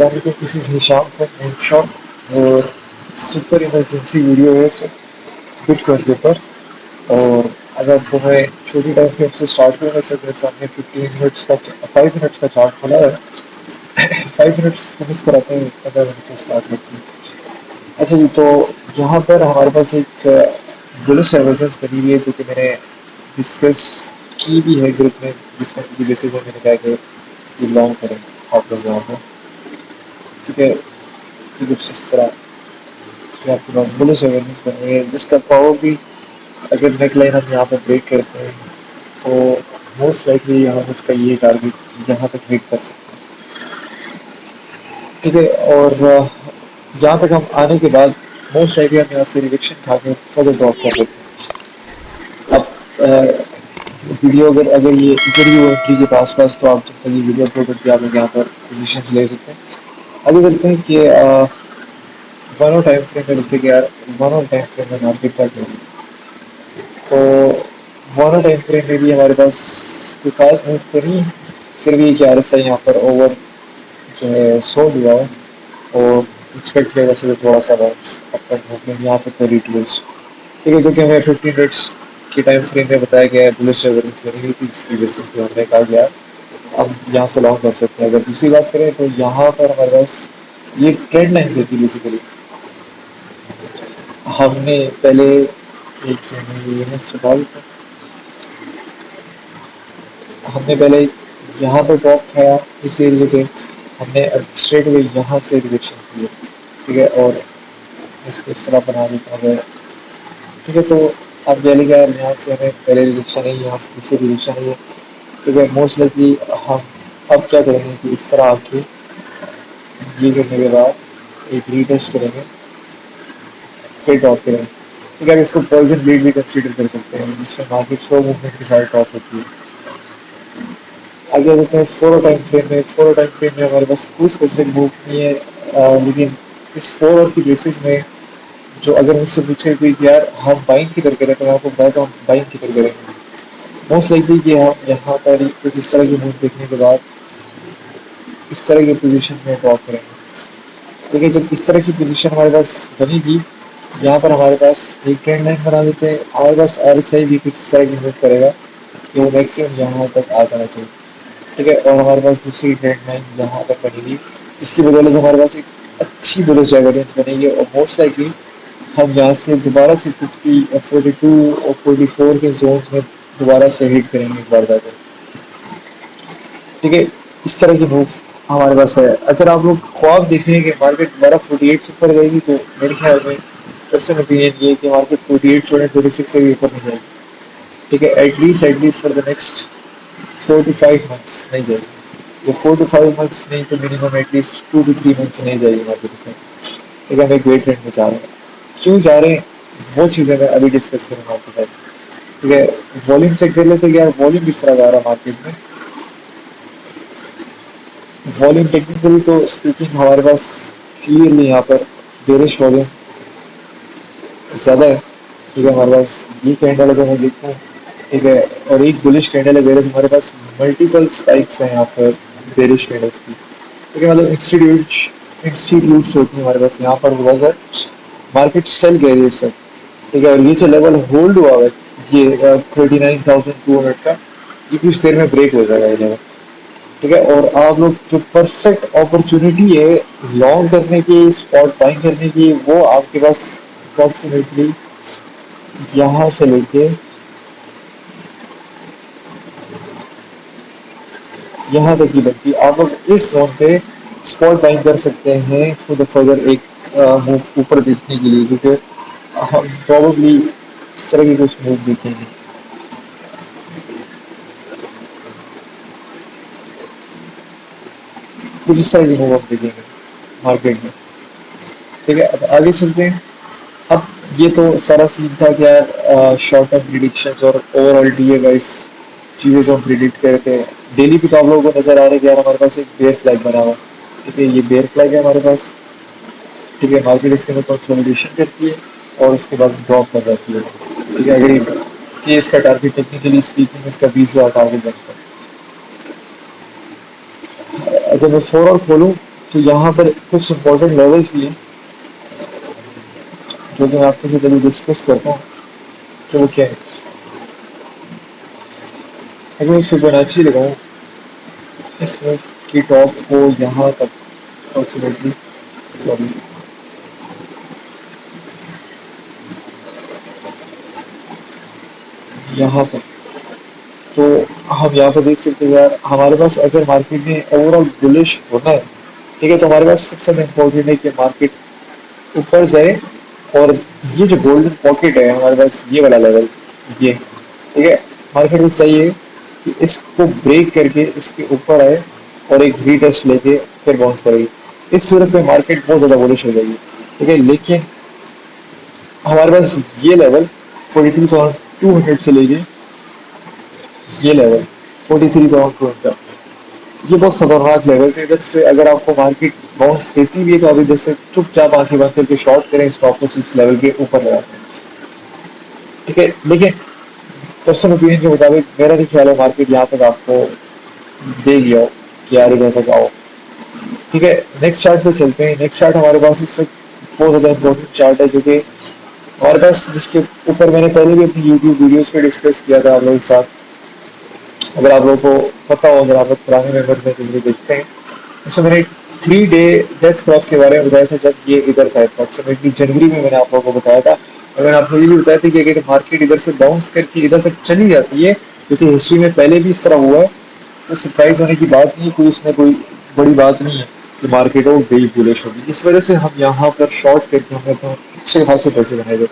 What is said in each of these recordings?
अस्सलाम वालेकुम, this is Hisham from मोनशॉट और सुपर इमरजेंसी वीडियो है सर बिटकॉइन के ऊपर। और अगर तुम्हें छोटी टाइम फ्रेम से स्टार्ट करूँगा सर, मेरे सामने 15 मिनट्स का 5 मिनट्स का चार्ट खुला है। 5 मिनट्स को मिस कराते हैं, 15 मिनट से स्टार्ट करते हैं। अच्छा जी, तो यहाँ पर हमारे पास एक बुलिश डाइवर्जेंस बनी हुई है जो कि मैंने डिस्कस की भी है ग्रुप में, जिसमें की बेसिस में मैंने कहा कि ये लॉन्ग करें आप लोग यहाँ पर। ठीक है, कि कुछ इस तरह कि आपके पास बुलिश डाइवर्जेंस बनी हुई है जिसका पावर भी, अगर नेक लाइन हम यहाँ पर ब्रेक करते हैं तो मोस्ट लाइकली हम उसका ये टारगेट यहाँ तक हिट कर सकते हैं। ठीक है, और यहाँ तक हम आने के बाद मोस्ट लाइकली हम यहाँ से रिजेक्शन खा के फर्दर ड्रॉप कर देते हैं। अब वीडियो अगर अगर ये इधर ही हो एंट्री के पास पास, तो आप जब तक ये वीडियो अपलोड करके आप लोग यहाँ पर पोजिशन ले सकते हैं। आगे चलते हैं कि वन और टाइम फ्रेम में देखते हैं कि यार वन और टाइम फ्रेम में मार्केट क्या करेगी। तो वन और टाइम फ्रेम में भी हमारे पास कोई खास मूव तो नहीं है, सिर्फ ये कि आर एस आई यहाँ पर ओवर जो है सोल्ड हुआ है और एक्सपेक्ट किया जा सकता है थोड़ा सा बाउंस अपवर्ड मूवमेंट यहाँ तक रिट्रेस। ठीक है, जो कि हमें 15 मिनट्स की टाइम फ्रेम में बताया गया है, बुलिश डाइवर्जेंस बनी हुई थी, इसकी बेसिस पे हमने कहा गया हम यहाँ से लॉन्ग कर सकते हैं। अगर दूसरी बात करें तो यहाँ पर हमारे पास ये ट्रेंड लाइन जो थी बेसिकली, हमने पहले एक सेकंड ये छुपा देता हूँ। हमने पहले यहाँ पर ड्रॉप खाया इस एरिया पे, हमने स्ट्रेट वे यहाँ से रिजेक्शन किया। ठीक है, और इसको इस तरह बना देता हूँ। ठीक है, तो अब जैसे क्या यहाँ से हमें पहले रिजेक्शन है, यहाँ से दूसरी रिजेक्शन है। ठीक है, मोस्ट लाइकली हम अब क्या करेंगे कि इस तरह आके ये करने के बाद एक रीटेस्ट करेंगे, फिर ड्रॉप करेंगे। ठीक है, इसको पॉइजन ब्लीड भी कंसीडर कर सकते हैं, जिसमें मार्केट स्लो मूवमेंट के साथ ड्रॉप होती है। आगे आ जाते हैं फोर टाइम फ्रेम में। फोर टाइम फ्रेम में हमारे पास कोई स्पेसिफिक मूव नहीं है, लेकिन इस फोर की बेसिस में जो अगर मुझसे पूछे कि यार हम बाइंग किधर करें, तो मैं आपको बताया तो हम बाइंग किधर करेंगे। मोस्ट लाइकली कि हम यहाँ पर कुछ इस तरह की मूव देखने के बाद इस तरह की पोजीशन में ड्रॉप करेंगे। देखिए, जब इस तरह की पोजीशन हमारे पास बनेगी, यहाँ पर हमारे पास एक ट्रेंड लाइन बना देते हैं, हमारे पास आर एस आई भी कुछ इस तरह की मूव करेगा कि वो मैक्सिमम यहाँ तक आ जाना चाहिए। ठीक है, और हमारे पास दूसरी ट्रेंड लाइन यहाँ पर बनेगी, इसकी बदौलत हमारे पास एक अच्छी बुलिश डाइवर्जेंस बनेगी और मोस्ट लाइकली हम यहाँ से दोबारा से 50 और 42 और 44 के जोन में दोबारा से हिट करेंगे एक बार जाकर। ठीक है, इस तरह की मूव हमारे पास है। अगर आप लोग ख्वाब देख रहे हैं कि मार्केट दोबारा 48 से ऊपर जाएगी, तो मेरे ख्याल में पर्सनल ओपिनियन ये है कि मार्केट 48 छोड़े 46 से भी ऊपर नहीं जाएगी। ठीक है, at least for the next 4 to 5 months नहीं जाएगी। वो 4 to 5 मंथ्स नहीं तो मिनिमम एटलीस्ट 2 to 3 मंथ्स नहीं जाएगी मार्केट में। ठीक है, हम एक ग्रेट ट्रेंड में जा रहे हैं। क्यों जा रहे हैं वो चीज़ें मैं अभी डिस्कस करूँगा आपके साथ। ठीक है, वॉल्यूम चेक कर लेते हैं कि यार वॉल्यूम किस तरह जा रहा है मार्केट में। वॉल्यूम टेक्निकली तो स्पीकिंग हमारे पास क्लियरली यहाँ पर बेरिश वॉल्यूम ज़्यादा है। ठीक है, हमारे पास ये कैंडल अगर मैं देखता हूँ, ठीक है, और एक बुलिश कैंडल है, वेयर हमारे पास मल्टीपल स्पाइक्स हैं यहाँ पर बेरिश कैंडल्स की। ठीक है, मतलब इंस्टीट्यूट्स होती हैं हमारे पास यहाँ पर बहुत ज़्यादा मार्केट सेल कह रही है सर। ठीक है, और ये जो लेवल होल्ड हुआ है ये 39,200 का, ये कुछ देर में ब्रेक हो जाएगा ये लेवल। ठीक है, और आप लोग जो परफेक्ट अपॉर्चुनिटी है लॉन्ग करने की, स्पॉट बाइंग करने की, वो आपके पास अप्रॉक्सीमेटली यहाँ से लेके यहाँ तक की बनती है। आप लोग इस जोन पे स्पॉट बाइंग कर सकते हैं फॉर द फर्दर एक मूव ऊपर देखने के लिए, क्योंकि हम प्रॉब्ली इस तरह की कुछ मूव देखेंगे, कुछ इस तरह की मूव हम देखेंगे मार्केट में। ठीक है, अब आगे चलते हैं। अब ये तो सारा सीन था कि यार शॉर्ट टर्म प्रिडिक्शंस और ओवरऑल डीए वाइज चीज़ें जो हम प्रिडिक्ट कर रहे थे। डेली पे तो आप लोगों को नजर आ रहा है कि यार हमारे पास एक बेयर फ्लैग बना हुआ है। ठीक है, ये बेयर फ्लैग है हमारे पास। ठीक है, मार्केट इसके अंदर कंसोलिडेशन करती है और उसके बाद ड्रॉप कर जाती है। ठीक है, अगर ये इसका टारगेट टेक्निकली स्पीकिंग इसका 20,000 टारगेट बनता है। अगर मैं फोर और खोलूँ तो यहाँ पर कुछ इंपॉर्टेंट लेवल्स भी हैं जो कि मैं आपके साथ अभी डिस्कस करता हूँ। तो वो क्या है, अगर मैं फिबोनाची लगाऊँ इस मूव की टॉप को यहाँ तक अप्रोक्सीमेटली, सॉरी यहाँ तक, तो हम यहाँ पे देख सकते हैं यार हमारे पास अगर मार्केट में ओवरऑल बुलिश होना है, ठीक है, तो हमारे पास सबसे इम्पोर्टेंट है कि मार्केट ऊपर जाए और ये जो गोल्डन पॉकेट है हमारे पास ये वाला लेवल, ये ठीक है, मार्केट को चाहिए कि इसको ब्रेक करके इसके ऊपर आए और एक रीटेस्ट लेके फिर बाउंस करेगी। इस सूरत में मार्केट बहुत ज़्यादा बुलिश हो जाएगी, ठीक है, लेकिन हमारे पास ये लेवल 43,200 से लेके ये लेवल 43,200, ये बहुत खतरनाक लेवल है। इधर से अगर आपको मार्केट बाउंस देती भी है तो आप इधर से चुपचाप आंखें बंद करके शॉर्ट करें, स्टॉप लॉस इस लेवल के ऊपर लगा दें, ठीक है, लेकिन पर्सनल ओपिनियन के मुताबिक मेरा नहीं ख्याल है मार्केट यहाँ तक आपको देगी आओ कि यार इधर तक आओ, ठीक है। नेक्स्ट चार्ट पे चलते हैं। नेक्स्ट चार्ट हमारे पास इस वक्त बहुत ज़्यादा इंपॉर्टेंट चार्ट है जो कि हमारे पास, जिसके ऊपर मैंने पहले भी अपनी यूट्यूब वीडियोस पे डिस्कस किया था आप लोगों के साथ। अगर आप लोगों को पता हो, अगर आप लोग पुराने मेंबर्स हैं तो मुझे देखते हैं, उसमें मैंने 3 डे डेथ क्रॉस के बारे में बताया था जब ये इधर था अप्रॉक्सीमेटली जनवरी में, मैंने आप लोगों को बताया था। और मैंने आपको ये भी बताया था कि अगर मार्केट इधर से बाउंस करके इधर तक चली जाती है, क्योंकि हिस्ट्री में पहले भी इस तरह हुआ है, तो सरप्राइज होने की बात नहीं, कोई इसमें कोई बड़ी बात नहीं है कि मार्केट हो गई बुलिश होगी। इस वजह से हम यहाँ पर शॉर्ट करके हमने अपने अच्छे खासे पैसे बनाए थे।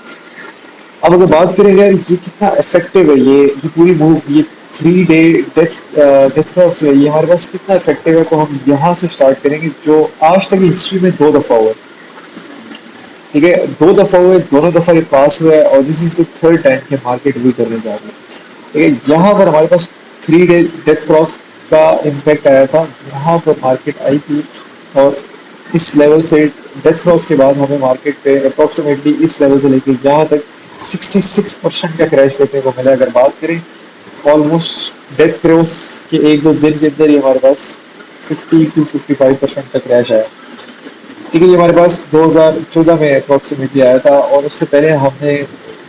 अब अगर बात करें यार ये कितना इफेक्टिव है, ये पूरी मूव, ये 3 डे डेथ क्रॉस है, ये हमारे पास कितना इफेक्टिव है, तो हम यहाँ से स्टार्ट करेंगे जो आज तक हिस्ट्री में 2 दफा हुआ है, ठीक है, 2 दफा हुए, दोनों दफा ये पास हुआ है और this is the third time कि मार्केट भी करने जा रही है, ठीक है। यहाँ पर हमारे पास 3 डे डेथ क्रॉस का इम्पैक्ट आया था, यहाँ पर मार्केट आई थी और इस लेवल से डेथ क्रॉस के बाद हमें मार्केट पे अप्रोक्सीमेटली इस लेवल से लेके यहाँ तक 66% का क्रैश देखने को मिला। अगर बात करें ऑलमोस्ट डेथ क्रॉस के 1-2 दिन के अंदर ही हमारे पास 50 to 55% का क्रैश आया, ठीक है। ये हमारे पास 2014 में अप्रोक्सीमेटली आया था और उससे पहले हमने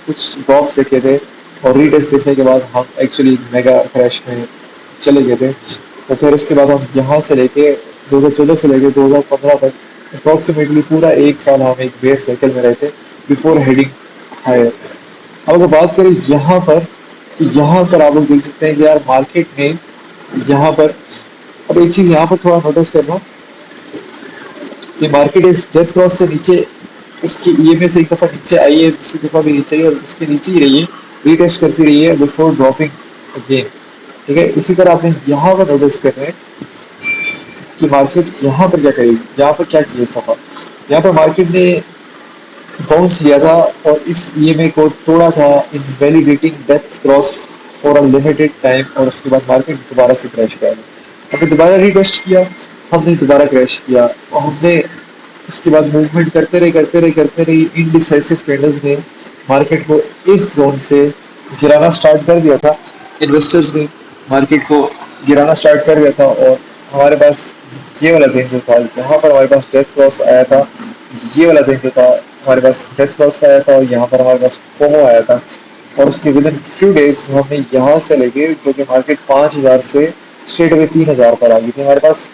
कुछ ड्रॉप्स देखे थे और रीटेस्ट देखने के बाद हम एक्चुअली मेगा क्रैश में चले गए थे। तो फिर उसके बाद हम यहाँ से लेके 2014 से लेके 2015 तक अप्रोक्सीमेटली पूरा 1 साल हम एक बेयर साइकिल में रहे थे बिफोर हेडिंग हायर। अब अगर बात करें यहाँ पर, तो यहाँ पर आप लोग देख सकते हैं कि यार मार्केट में यहाँ पर, अब एक चीज़ यहाँ पर थोड़ा नोटिस करना कि मार्केट इस डेथ क्रॉस से नीचे, इसकी ईएमए से एक दफ़ा नीचे आई है, दूसरी दफ़ा भी नीचे आई है और उसके नीचे ही रही है, रीटेस्ट करती रही है बिफोर ड्रॉपिंग अगेन, ठीक है। इसी तरह आपने यहाँ पर नोटिस कर रहे हैं कि मार्केट यहाँ पर क्या करेगी, यहाँ पर क्या किया सफ़र, यहाँ पर मार्केट ने बाउंस लिया था और इस ईएमए को तोड़ा था in validating death cross for a limited time और उसके बाद मार्केट दोबारा से क्रैश किया। हमने दोबारा रीटेस्ट किया, हमने दोबारा क्रैश किया और हमने उसके बाद मूवमेंट करते रहे इनडिसाइसिव कैंडल्स ने मार्केट को इस जोन से गिराना स्टार्ट कर दिया था। इन्वेस्टर्स ने मार्केट को गिराना स्टार्ट कर दिया था और हमारे पास ये वाला दिन जो था यहाँ पर हमारे पास डेथ क्रॉस आया था, ये वाला दिन जो था हमारे पास डेथ क्रॉस का आया था और यहाँ पर हमारे पास फोमो आया था और उसके विद इन फ्यू डेज हमने यहाँ से लेके जो कि मार्केट 5,000 से स्ट्रेट अवे 3,000 पर आ गई थी। हमारे पास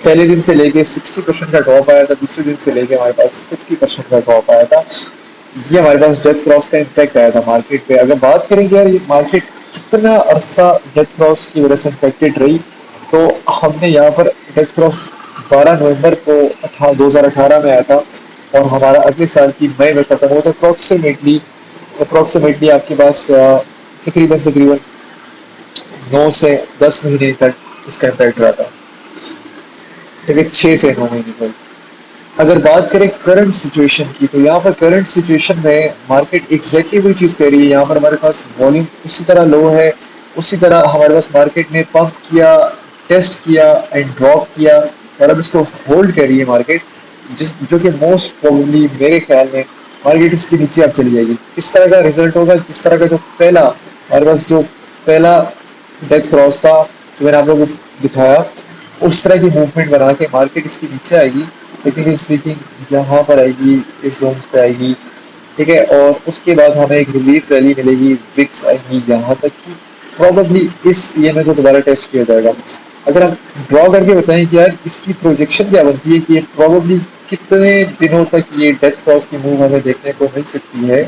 पहले दिन से लेके 60% का ड्रॉप आया था, दूसरे दिन से लेके हमारे पास 50% का ड्रॉप आया था। ये हमारे पास डेथ क्रॉस का इम्पैक्ट आया था मार्केट पे। अगर बात करेंगे यार ये मार्केट कितना अरसा डेथ क्रॉस की वजह से इन्फेक्टेड रही, तो हमने यहाँ पर डेथ क्रॉस 12 नवंबर को 2018 में आया था और हमारा अगले साल की मई में खत्म हुआ था। अप्रोक्सीमेटली आपके पास तकरीबन तकरीबन 9 से 10 महीने तक इसका इम्पैक्ट रहा था, ठीक है, 6 से 9 महीने तक। अगर बात करें करंट सिचुएशन की, तो यहाँ पर करंट सिचुएशन में मार्केट एग्जैक्टली वही चीज़ कर रही है। यहाँ पर हमारे पास वॉल्यूम उसी तरह लो है, उसी तरह हमारे पास मार्केट ने पंप किया, टेस्ट किया एंड ड्रॉप किया और अब इसको होल्ड कर रही है मार्केट, जिस जो कि मोस्ट प्रोबेबली मेरे ख्याल में मार्केट इसके नीचे अब चली जाएगी। इस तरह का रिजल्ट होगा जिस तरह का जो पहला हमारे पास जो पहला डेथ क्रॉस था जो मैंने आप लोगों को दिखाया, उस तरह की मूवमेंट बना के मार्केट इसके नीचे आएगी, टेक्निकली स्पीकिंग यहाँ पर आएगी, इस जोन्स पे आएगी, ठीक है। और उसके बाद हमें एक रिलीफ रैली मिलेगी, विक्स आएंगी यहाँ तक कि प्रॉबेबली इस ईएमए को दोबारा टेस्ट किया जाएगा। अगर हम ड्रॉ करके बताएं कि यार इसकी प्रोजेक्शन क्या बनती है कि ये प्रॉबेबली कितने दिनों तक ये डेथ क्रॉस की मूव हमें देखने को मिल सकती है,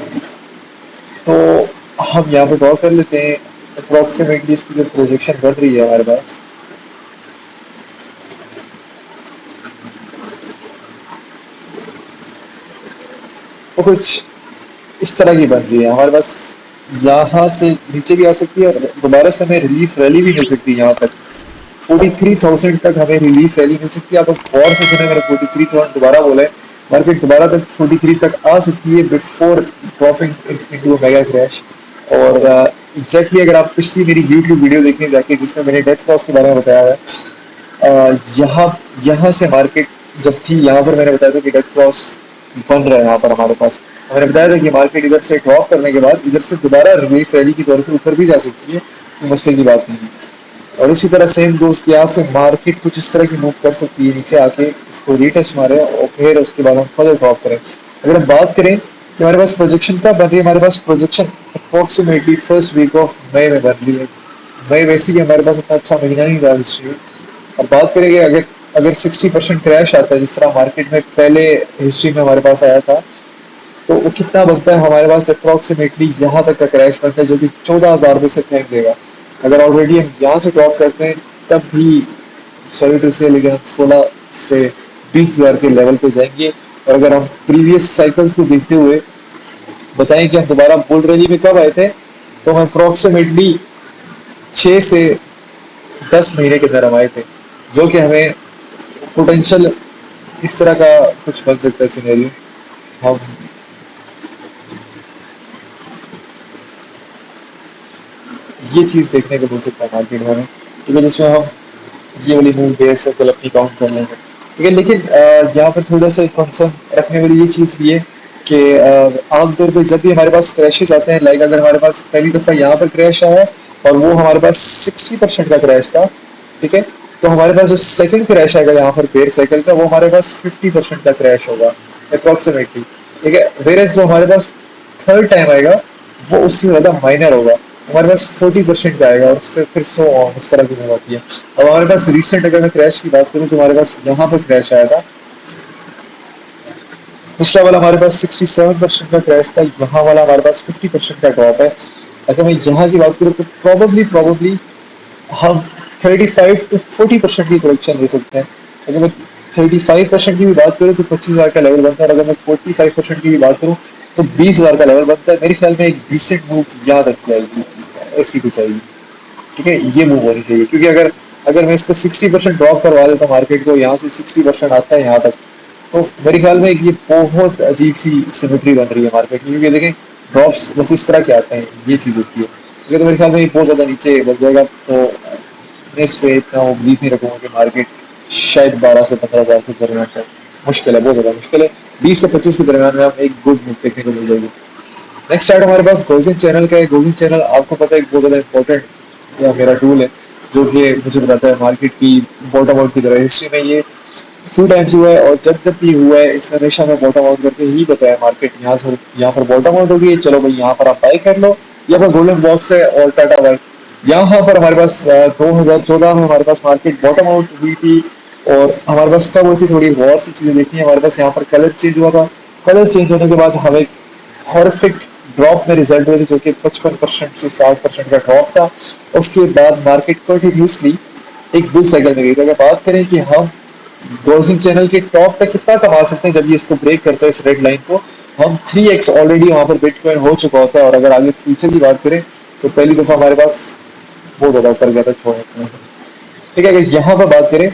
तो हम यहाँ पे ड्रॉ कर लेते हैं। अप्रोक्सीमेटली इसकी जो प्रोजेक्शन बढ़ रही है हमारे पास, वो कुछ इस तरह की बन रही है हमारे पास। यहाँ से नीचे भी आ सकती है और दोबारा से हमें रिलीफ रैली भी मिल सकती है यहाँ तक। 43,000 तक हमें रिलीफ रैली मिल सकती है। आप गौर से सुने, मैंने 43,000 दोबारा बोला है। मार्केट दोबारा तक 43 तक आ सकती है before dropping into a mega crash. और एग्जैक्टली अगर आप पिछली मेरी यूट्यूब वीडियो देखें जाके, जिसमें मैंने डेथ क्रॉस के बारे में बताया है, यहाँ यहाँ से मार्केट जब थी, यहाँ पर मैंने बताया था कि डेथ क्रॉस बन रहा है यहाँ पर हमारे पास। मैंने बताया था कि मार्केट इधर से ड्रॉप करने के बाद इधर से दोबारा रिलीफ रैली के तौर पे ऊपर भी जा सकती है, कोई मसले की बात नहीं है। और इसी तरह सेम दोस्त यहाँ से मार्केट कुछ इस तरह की मूव कर सकती है, नीचे आके इसको रीटच मारे और फिर उसके बाद हम फर्दर ड्रॉप करें। अगर हम बात करें कि हमारे पास प्रोजेक्शन कब बन रही है, हमारे पास projection approximately first week of May में बन रही है। मई वैसे भी हमारे पास इतना अच्छा महीना नहीं रहा हिस्ट्री में। और बात करेंगे अगर अगर 60% क्रैश आता है जिस तरह मार्केट में पहले हिस्ट्री में हमारे पास आया था, तो वो कितना बनता है हमारे पास अप्रोक्सीमेटली यहाँ तक का क्रैश बनता है, जो कि 14,000 रुपये से फेंक देगा। अगर ऑलरेडी हम यहाँ से ड्रॉप करते हैं तब भी सॉरी टू से, लेकिन हम 16 से 20,000 के लेवल पे जाएंगे। और अगर हम प्रीवियस साइकिल्स को देखते हुए बताएं कि हम दोबारा बुल रैली में कब आए थे, तो हम अप्रोक्सीमेटली 6 से 10 महीने के अंदर हम आए थे, जो कि हमें पोटेंशियल इस तरह का कुछ बन सकता है सिनेरियो। हम ये चीज़ देखने को मिल सकता है मार्केट में, ठीक है, जिसमें हम ये वाली मूव बेस सर्कल अपनी काउंट कर लेंगे, ठीक है। लेकिन यहाँ पर थोड़ा सा कंसर्न रखने वाली ये चीज़ भी है कि आमतौर पर जब भी हमारे पास क्रैशेस आते हैं, लाइक अगर हमारे पास पहली दफ़ा यहाँ पर क्रैश आया और वो हमारे पास 60% का क्रैश था, ठीक है, तो हमारे पास जो सेकंड क्रैश आएगा यहाँ पर बेयर साइकिल का, वो हमारे पास 50% का क्रैश होगा अप्रोक्सीमेटली, ठीक है। वेरस जो हमारे पास थर्ड टाइम आएगा वो उससे ज़्यादा माइनर होगा, हमारे पास 40% का आएगा और उससे फिर सो ऑन इस तरह की मूव आती है। अब हमारे पास रिसेंट अगर मैं क्रैश की बात करूँ तो हमारे पास यहाँ पर क्रैश आया था, पिछला वाला हमारे पास 67% का क्रैश था, यहाँ वाला हमारे पास 50% का ड्रॉप है। अगर मैं यहाँ की बात करूँ तो प्रॉबली हम 35 to 40% की करेक्शन ले सकते हैं। अगर मैं 35% की भी बात करूँ तो 25,000 का लेवल बनता है, और अगर मैं 45% की भी बात करूँ तो 20,000 का लेवल बनता है। मेरे ख्याल में एक डिसेंट मूव याद रख जाएगी, ऐसी कुछ आएगी, ठीक है, ये मूव होनी चाहिए। क्योंकि अगर अगर मैं इसको 60% ड्रॉप करवा देता हूँ मार्केट को, यहाँ से 60% आता है यहाँ तक, तो मेरे ख्याल में ये बहुत अजीब सी सिमेट्री बन रही है मार्केट की। क्योंकि देखें ड्रॉप्स बस इस तरह के आते हैं, ये चीज़ होती है, ठीक है। तो मेरे ख्याल में ये बहुत ज़्यादा नीचे बच जाएगा, तो मैं इस पे इतना वो बिलीव नहीं रखूंगा कि मार्केट शायद 12 से 15,000 के दरमियान जाए। मुश्किल है, बहुत ज़्यादा मुश्किल है। 20 से 25 के दरमियान में हम एक गुड मूव देखने को मिल जाएगी। नेक्स्ट चार्ट हमारे पास गोल्डन चैनल का है। गोल्डन चैनल आपको पता है एक बहुत ज़्यादा इंपॉर्टेंट या मेरा टूल है, जो कि मुझे बताता है मार्केट की बॉटम आउट की तरह। हिस्ट्री में ये फ्यू टाइम्स हुआ है, और जब जब भी हुआ है इसने हमेशा में बॉटम आउट करके ही बताया मार्केट यहाँ से यहाँ पर बॉटम आउट होगी, चलो भाई यहाँ पर आप बाई कर लो, यहाँ पर गोल्डन बॉक्स है और टाटा बाई। यहाँ पर हमारे पास 2014 में हमारे पास मार्केट बॉटम आउट हुई थी, और हमारे पास तब हुई थी थोड़ी गौर से चीज़ें देखनी है। हमारे पास यहाँ पर कलर चेंज हुआ था, कलर चेंज होने के बाद हमें हॉरिफिक ड्रॉप में रिजल्ट हुए थे, जो कि 55% से 60% का ड्रॉप था। उसके बाद मार्केट कंटिन्यूसली एक बुल साइकिल में गई थी। अगर बात करें कि हम गोल्डन चैनल के टॉप तक कितना कमा सकते हैं जब ये इसको ब्रेक करता है, इस रेड लाइन को, हम 3x ऑलरेडी वहां पर बिटकॉइन हो चुका होता है। और अगर आगे फ्यूचर की बात करें तो पहली दफा हमारे पास बहुत ज्यादा ऊपर गया था, छोड़ने, ठीक है। अगर यहाँ पर बात करें,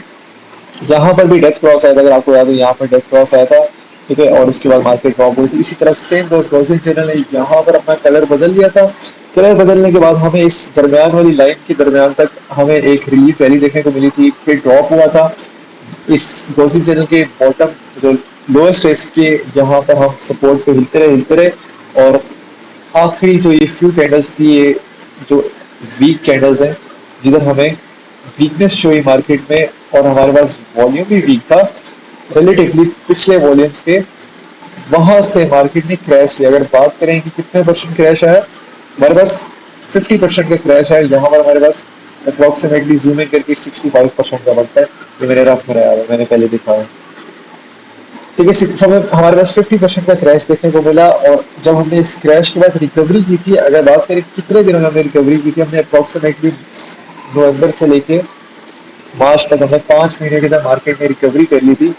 यहाँ पर भी डेथ क्रॉस आया था, अगर आपको याद हो यहाँ पर डेथ क्रॉस आया था, ठीक है, और उसके बाद मार्केट ड्रॉप हुई थी। इसी तरह सेम दोस्त गोल्डन चैनल ने यहाँ पर अपना कलर बदल लिया था। कलर बदलने के बाद हमें इस दरमियान वाली लाइन के दरमियान तक हमें एक रिलीफ रैली देखने को मिली थी, फिर ड्रॉप हुआ था। इस गोल्डन चैनल के बॉटम जो लोएस्ट है इसके, यहाँ पर हम सपोर्ट पे हिलते रहे, और आखिरी जो ये फ्यू कैंडल्स थी, ये जो वीक कैंडल्स हैं, जिधर हमें वीकनेस शो हुई मार्केट में और हमारे पास वॉल्यूम भी वीक था रिलेटिवली पिछले वॉल्यूम्स के, वहां से मार्केट ने क्रैश किया। अगर बात करें कि कितने परसेंट क्रैश आया, हमारे पास 50% का क्रैश आया। यहाँ पर हमारे पास अप्रोक्सीमेटली जूम इन करके 65% का बनता है। ये मेरे रफ में आया है, मैंने पहले दिखा है। ठीक है, समय हमारे पास 50% का क्रैश देखने को मिला। और जब हमने इस क्रैश के बाद रिकवरी की थी, अगर बात करें कितने दिनों में हमने रिकवरी की थी, हमने अप्रोक्सीमेटली नवंबर से लेके मार्च तक हमने 5 महीने के अंदर मार्केट में रिकवरी कर ली थी।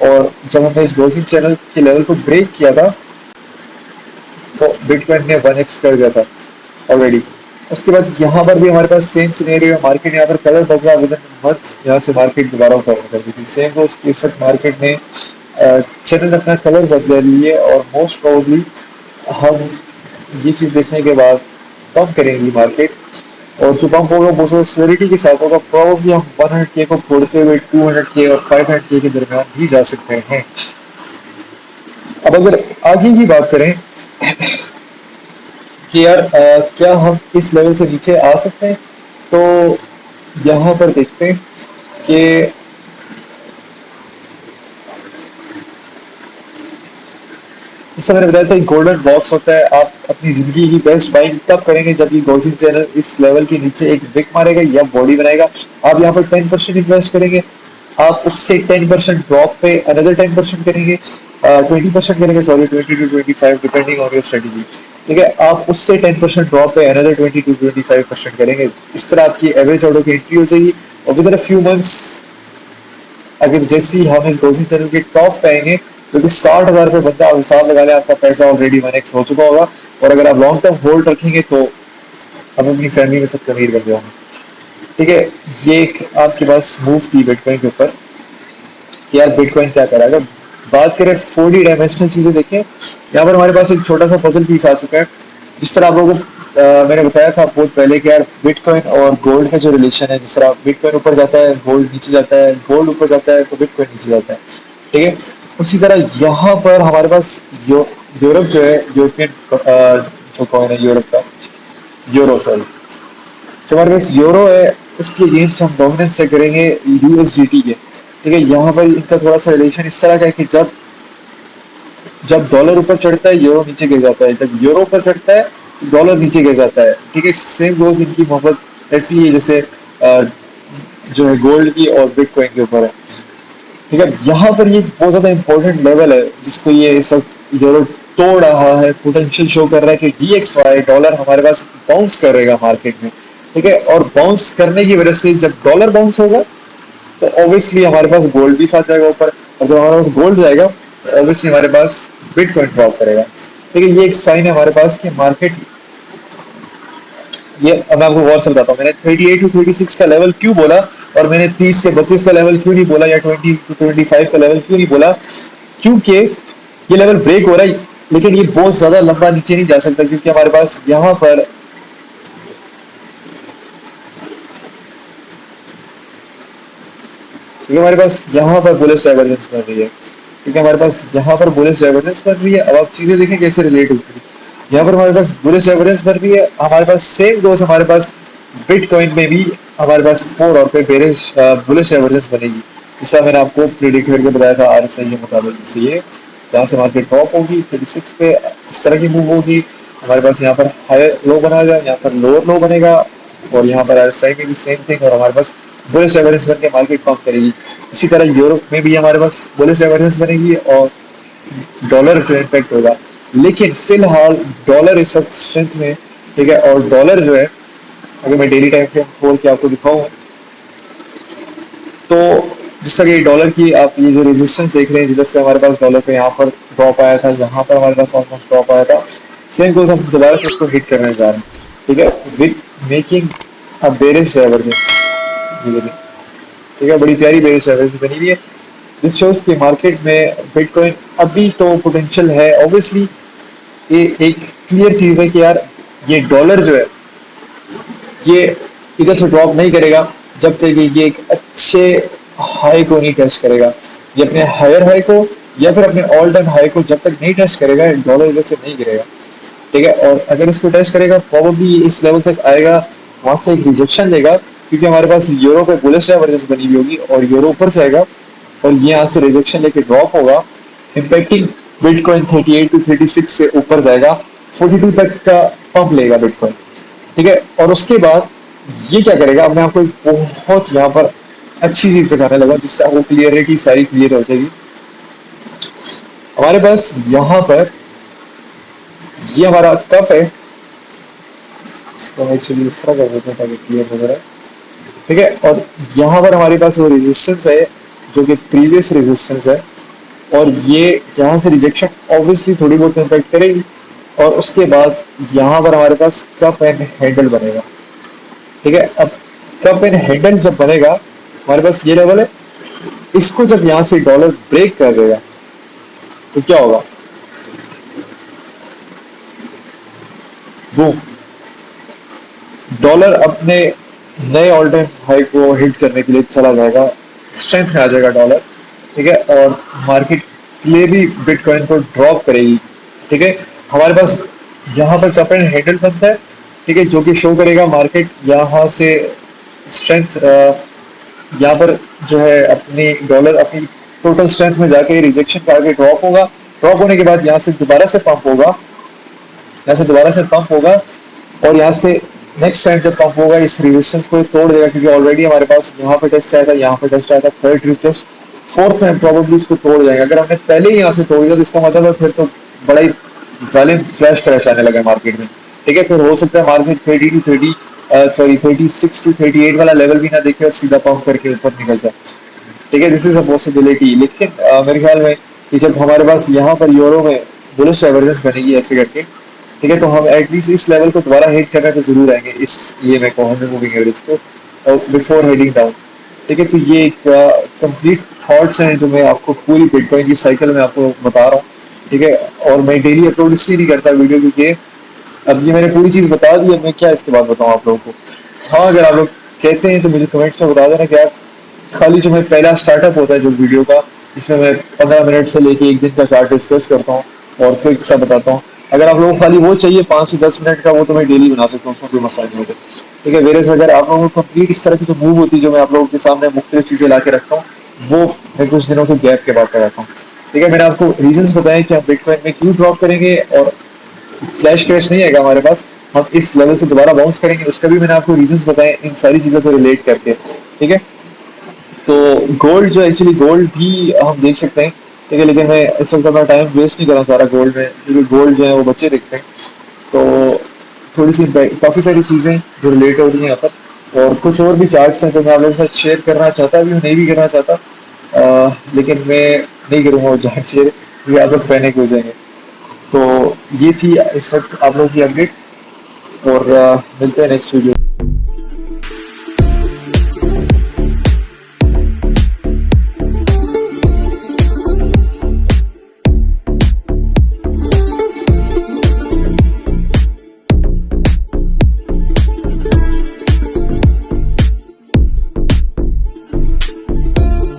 और जब हमने इस गोल्डन चैनल के लेवल को ब्रेक किया था तो बिटकॉइन ने 1x कर दिया था ऑलरेडी। उसके बाद यहाँ पर भी हमारे पास सेम सिनेरियो है, मार्केट यहाँ पर कलर बदला विद इन मंथ, यहाँ से मार्केट दोबारा फॉर्म कर दी थी। सेम रोज इस वक्त मार्केट ने चैनल अपना कलर बदला लिए और मोस्ट प्रोबेबली हम ये चीज़ देखने के बाद कम करेंगी मार्केट। और जो पंप होगा वो सिक्योरिटी के साथ होगा, प्रॉब्लली हम 100K को फोड़ते हुए 200K और 500K के दरमियान भी जा सकते हैं। अब अगर आगे की बात करें कि यार क्या हम इस लेवल से नीचे आ सकते हैं, तो यहाँ पर देखते हैं कि जैसे मैंने बताया था गोल्डन बॉक्स होता है। आप अपनी जिंदगी की बेस्ट बाइंग तब करेंगे जब ये गोल्डन चैनल इस लेवल के नीचे एक विक मारेगा या बॉडी बनाएगा। आप यहाँ पर 10% इन्वेस्ट करेंगे, आप उससे 10% ड्रॉप पे अनदर 10% करेंगे, 20% करेंगे, sorry 20 to 25 depending on your strategy. ठीक है, आप उससे 10% ड्रॉप पे अनदर 20 to 25% करेंगे। इस तरह आपकी एवरेज ऑर्डर की एंट्री हो जाएगी। और with in a few months अगर जैसे ही हम इस गोल्डन चैनल के टॉप पे आएंगे, क्योंकि 60,000 रुपये बंदा आप हिसाब लगा लें, आपका पैसा ऑलरेडी 1x हो चुका होगा। और अगर आप लॉन्ग टर्म होल्ड रखेंगे तो हम अपनी फैमिली में सबसे अमीर बन जाएंगे। ठीक है, ये एक आपके पास मूव थी बिटकॉइन के ऊपर कि यार बिटकॉइन क्या करा। अगर बात करें 4D डायमेंशनल चीजें देखें, यहाँ पर हमारे पास एक छोटा सा पजल पीस आ चुका है। जिस तरह आप लोगों को मैंने बताया था बहुत पहले कि यार बिटकॉइन और गोल्ड का जो रिलेशन है, जिस तरह बिटकॉइन ऊपर जाता है गोल्ड नीचे जाता है, गोल्ड ऊपर जाता है तो बिटकॉइन नीचे जाता है। ठीक है, उसी तरह यहाँ पर हमारे पास यूरोप जो है, यूरोपियन जो कॉइन है यूरोप का, यूरो सॉरी, जो हमारे पास यूरो है उसके अगेंस्ट हम डोमिनेंस चेक करेंगे यूएसडीटी के। ठीक है, यहाँ पर इनका थोड़ा सा रिलेशन इस तरह का है कि जब जब डॉलर ऊपर चढ़ता है यूरो नीचे गिर जाता है, जब यूरो ऊपर चढ़ता है तो डॉलर नीचे गिर जाता है। ठीक है, सेम रोज इनकी मोहब्बत ऐसी है जैसे जो है गोल्ड की और बिटकॉइन के ऊपर है। ठीक है, यहाँ पर ये बहुत ज्यादा इंपॉर्टेंट लेवल है जिसको ये इस वक्त यूरो तोड़ रहा है। पोटेंशियल शो कर रहा है कि DXY डॉलर हमारे पास बाउंस करेगा मार्केट में। ठीक है, और बाउंस करने की वजह से जब डॉलर बाउंस होगा तो ऑब्वियसली हमारे पास गोल्ड भी साथ जाएगा ऊपर। और जब हमारे पास गोल्ड जाएगा तो ऑब्वियसली हमारे पास बिटकॉइन ड्रॉप करेगा। ठीक है, ये एक साइन है हमारे पास कि मार्केट, ये अब मैं आपको गौर से बताता हूँ मैंने 38 to 36 का लेवल क्यों बोला और मैंने 30 से 32 का लेवल क्यों नहीं बोला या 20 to 25 का लेवल क्यों नहीं बोला। क्योंकि ये लेवल ब्रेक हो रहा है लेकिन ये बहुत ज्यादा लंबा नीचे नहीं जा सकता, क्योंकि हमारे पास यहाँ पर क्योंकि हमारे पास यहाँ पर बुलिश डाइवर्जेंस बन रही है। क्योंकि हमारे पास यहाँ पर बुलिश डाइवर्जेंस बन रही है। अब आप चीजें देखें कैसे रिलेट होती है। यहाँ पर हमारे पास बुलिश डाइवर्जेंस बन रही है, हमारे पास सेम गोस हमारे पास बिटकॉइन में भी हमारे पास 4 और पे बेरिश बुलिश डाइवर्जेंस बनेगी। जिससे मैंने आपको प्रिडिक्ट करके बताया था RSI के मुताबिक। जैसे ये यहाँ से मार्केट टॉप होगी 36 पे, इस तरह की मूव होगी। हमारे पास यहाँ पर हायर लो बनाएगा, यहाँ पर लोअर लो बनेगा और यहाँ पर RSI में भी सेम थिंग। और हमारे पास बुलिश डाइवर्जेंस बन के मार्केट पंप करेगी। इसी तरह यूरोप में भी हमारे पास बुलिश डाइवर्जेंस बनेगी और डॉलर जो इम्पैक्ट होगा। लेकिन फिलहाल डॉलर इस वक्त स्ट्रेंथ में। ठीक है, और डॉलर जो है अगर मैं डेली टाइम फ्रेम खोल के आपको दिखाऊं तो जिस तरह डॉलर की आप ये जो रेजिस्टेंस देख रहे हैं, जैसे हमारे पास डॉलर पे यहाँ पर ड्रॉप आया था, यहाँ पर हमारे पास ऑलमोस्ट ड्रॉप आया था, सेम कोर्स हम दोबारा से उसको हिट करने जा रहे हैं। ठीक है, with making a bearish divergence. ठीक है, बड़ी प्यारी बेरिश डाइवर्जेंस बनी हुई है। दिस शोज के मार्केट में बिटकॉइन अभी तो पोटेंशियल है ऑब्वियसली। ये एक क्लियर चीज है कि यार ये डॉलर जो है ये इधर से ड्रॉप नहीं करेगा जब तक ये एक अच्छे हाई को नहीं टच करेगा। ये अपने हायर हाई को या फिर अपने ऑल टाइम हाई को जब तक नहीं टच करेगा डॉलर इधर से नहीं गिरेगा। ठीक है, और अगर इसको टच करेगा प्रॉब्लली इस लेवल तक आएगा, वहां से एक रिजेक्शन लेगा क्योंकि हमारे पास यूरो पे बुलिश डाइवर्जेंस बनी हुई होगी और यूरो ऊपर जाएगा और ये यहाँ से रिजेक्शन लेके ड्रॉप होगा, इम्पैक्टिंग बिटकॉइन 38 टू 36 से ऊपर जाएगा, 42 तक का पंप लेगा बिटकॉइन। ठीक है, और उसके बाद ये क्या करेगा, अब मैं आपको एक बहुत यहाँ पर अच्छी चीज दिखाने लगा जिससे आपको क्लियरिटी सारी क्लियर हो जाएगी। हमारे पास यहाँ पर ये हमारा कप है, इसको मैं एक्चुअली इस तरह कर देता हूँ ताकि क्लियर नजर आए। ठीक है, और यहाँ पर हमारे पास वो रेजिस्टेंस है जो कि प्रीवियस रेजिस्टेंस है, और ये यहाँ से रिजेक्शन ऑब्वियसली थोड़ी बहुत इम्पैक्ट करेगी, और उसके बाद यहाँ पर हमारे पास कप एंड हैंडल बनेगा। ठीक है, अब कप एंड हैंडल जब बनेगा हमारे पास ये लेवल है, इसको जब यहाँ से डॉलर ब्रेक कर देगा तो क्या होगा, वो डॉलर अपने नए ऑल टाइम हाई को हिट करने के लिए चला जाएगा, स्ट्रेंथ में आ जाएगा डॉलर। ठीक है, और मार्केट क्लियरली बिटकॉइन को ड्रॉप करेगी। ठीक है, हमारे पास यहाँ पर कप एंड हैंडल बनता है। ठीक है, जो कि शो करेगा मार्केट यहाँ से स्ट्रेंथ, यहाँ पर जो है अपनी डॉलर अपनी टोटल स्ट्रेंथ में जाके रिजेक्शन का आगे ड्रॉप होगा, ड्रॉप होने के बाद यहाँ से दोबारा से पंप होगा, यहाँ से दोबारा से पंप होगा, और यहाँ से नेक्स्ट टाइम जब पंप होगा इस रेजिस्टेंस को तोड़ देगा, क्योंकि ऑलरेडी हमारे पास यहाँ पे टेस्ट आया था, यहाँ पे टेस्ट आया था, थर्ड ट्रिप टेस्ट, फोर्थ में प्रॉब्लली इसको तोड़ जाएंगे। अगर हमने पहले ही यहाँ से तोड़ दिया तो इसका मतलब है फिर तो बड़ा ही जालिम फ्लैश क्रैश आने लगा मार्केट में। ठीक है, फिर हो सकता है मार्केट 36 टू 38 वाला लेवल भी ना देखे और सीधा पंप करके ऊपर निकल जाए। ठीक है, दिस इज अ पॉसिबिलिटी, लेकिन मेरे ख्याल में कि जब हमारे पास यहाँ पर यूरो में बुलिश डाइवर्जेंस बनेगी ऐसे करके, ठीक है, तो हम एटलीस्ट इस लेवल को दोबारा हिट करने तो जरूर आएंगे, इस ये को 100 मूविंग एवरेज को, और बिफोर हेडिंग डाउन। ठीक है, तो ये एक कंप्लीट थॉट्स हैं जो मैं आपको पूरी बिटकॉइन की साइकिल में आपको बता रहा हूँ। ठीक है, और मैं डेली अपलोड इसलिए नहीं करता वीडियो क्योंकि अब ये मैंने पूरी चीज बता दी है, मैं क्या इसके बाद बताऊँ आप लोगों को। हाँ, अगर आप लोग कहते हैं तो मुझे कमेंट्स में बता देना कि आप खाली जो मैं पहला स्टार्टअप होता है जो वीडियो का, जिसमें मैं 15 मिनट से लेके एक दिन का चार्ट डिस्कस करता हूँ और क्विक सा बताता हूँ, अगर आप लोगों को खाली वो चाहिए 5 से 10 मिनट का, वो तो मैं डेली बना सकता हूँ, उसमें कोई मसला नहीं होगा। ठीक है, मेरे से अगर आप लोगों को कंप्लीट इस तरह की जो मूव होती है जो मैं आप लोगों के सामने मुख्तलिफ चीजें ला के रखता हूँ, वो मैं कुछ दिनों के गैप के बाद कराता हूँ। ठीक है, मैंने आपको रीजंस बताए कि हम बिटकॉइन में क्यों ड्रॉप करेंगे, और फ्लैश क्रैश नहीं आएगा हमारे पास, हम इस लेवल से दोबारा बाउंस करेंगे, उसका भी मैंने आपको रीजंस बताए इन सारी चीजों को रिलेट करके। ठीक है, तो गोल्ड जो एक्चुअली गोल्ड भी हम देख सकते हैं। ठीक है, लेकिन मैं इस वक्त अपना टाइम वेस्ट नहीं करना चाह रहा गोल्ड में, क्योंकि गोल्ड जो है वो बच्चे देखते हैं। तो थोड़ी सी काफ़ी सारी चीज़ें जो रिलेट हो रही हैं यहाँ पर, और कुछ और भी चार्ट्स हैं जो मैं आप लोगों के साथ शेयर करना चाहता भी हूँ, नहीं भी करना चाहता, लेकिन मैं नहीं करूँगा वो चार्ट शेयर, ये आप लोग पैनिक हो जाएंगे। तो ये थी इस वक्त आप लोगों की अपडेट, और मिलते हैं नेक्स्ट वीडियो।